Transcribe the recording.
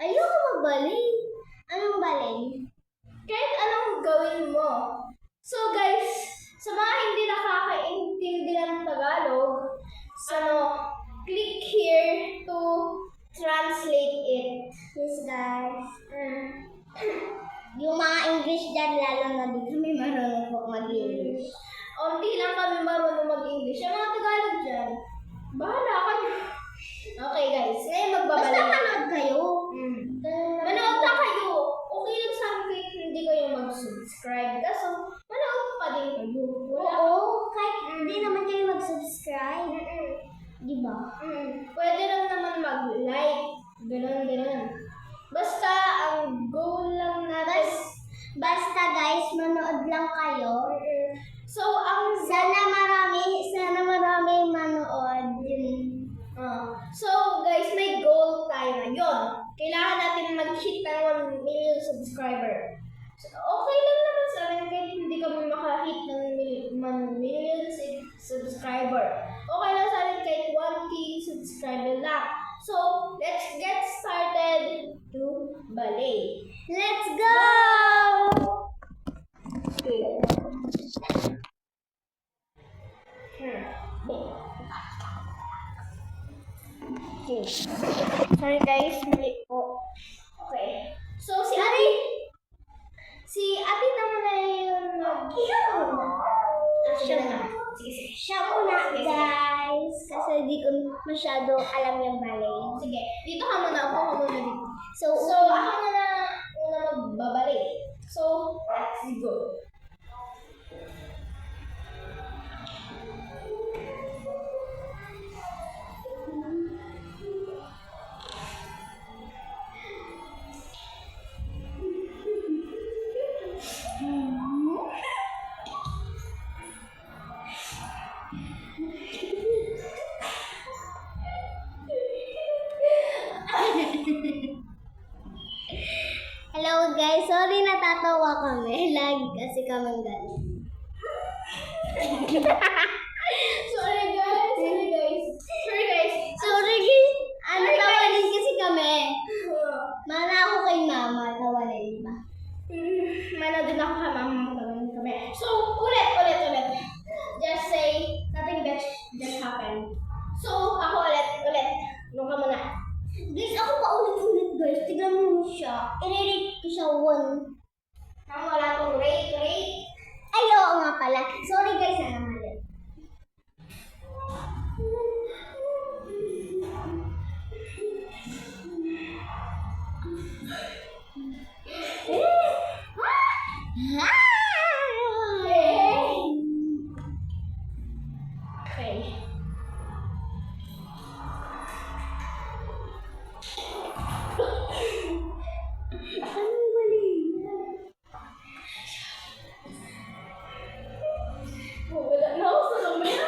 Ayoko mag-ballet. Anong ballet? Kahit anong gawin mo. So guys, sa mga hindi nakakaintindi ng Tagalog, click here to translate it. Yes, guys. Yung mga English dyan, lalo na di kami marunong po mag-English. Unti lang kami marunong mag-English. Yung mga Tagalog dyan, bahala kayo. Okay guys, ngayon Basta magbabalik. manood kayo. Manood na kayo. Okay lang sa akin kahit hindi kayo mag-subscribe. Kaso, manood pa din kayo. Oo, kahit hindi naman kayo mag-subscribe. Di ba? Pwede lang naman mag-like. Ganun. Basta, ang goal lang natin. Basta guys, manood lang kayo. So, Sana marami manood. So, guys, may goal tayo ngayon. Kailangan natin mag-hit ng 1 million subscriber. So, okay lang naman sa akin kahit hindi kami makahit ng 1 million subscriber. Okay lang sa akin kahit 1K subscriber lang. So, let's get started to ballet. Let's go! Sorry guys, mali po. Okay. So, si ate naman na yung Siya na. Sige. Siya muna, guys. Kasi di ko masyado alam yung ballet. Sige, dito ka muna. Ako muna dito. So, Ako muna magbabalik. So, let's go. hello guys. Sorry natatawa kami. Lagi kasi kami galit. Sorry guys. Sorry guys. Tawalin kasi kami. Mana ako kay mama. Tawalin, di ba? Mana din ako kay mama kami. So, ulit. Just say, nothing bad just happened. So, ako ulit. Nung ka muna. Guys, ako pa ulit guys. Tignan mo siya. I-rate ko siya 1. Wala tong rate. Ay, oo nga pala. Sorry guys, mali. Okay. Anong mali? Wala na ako sa kamera.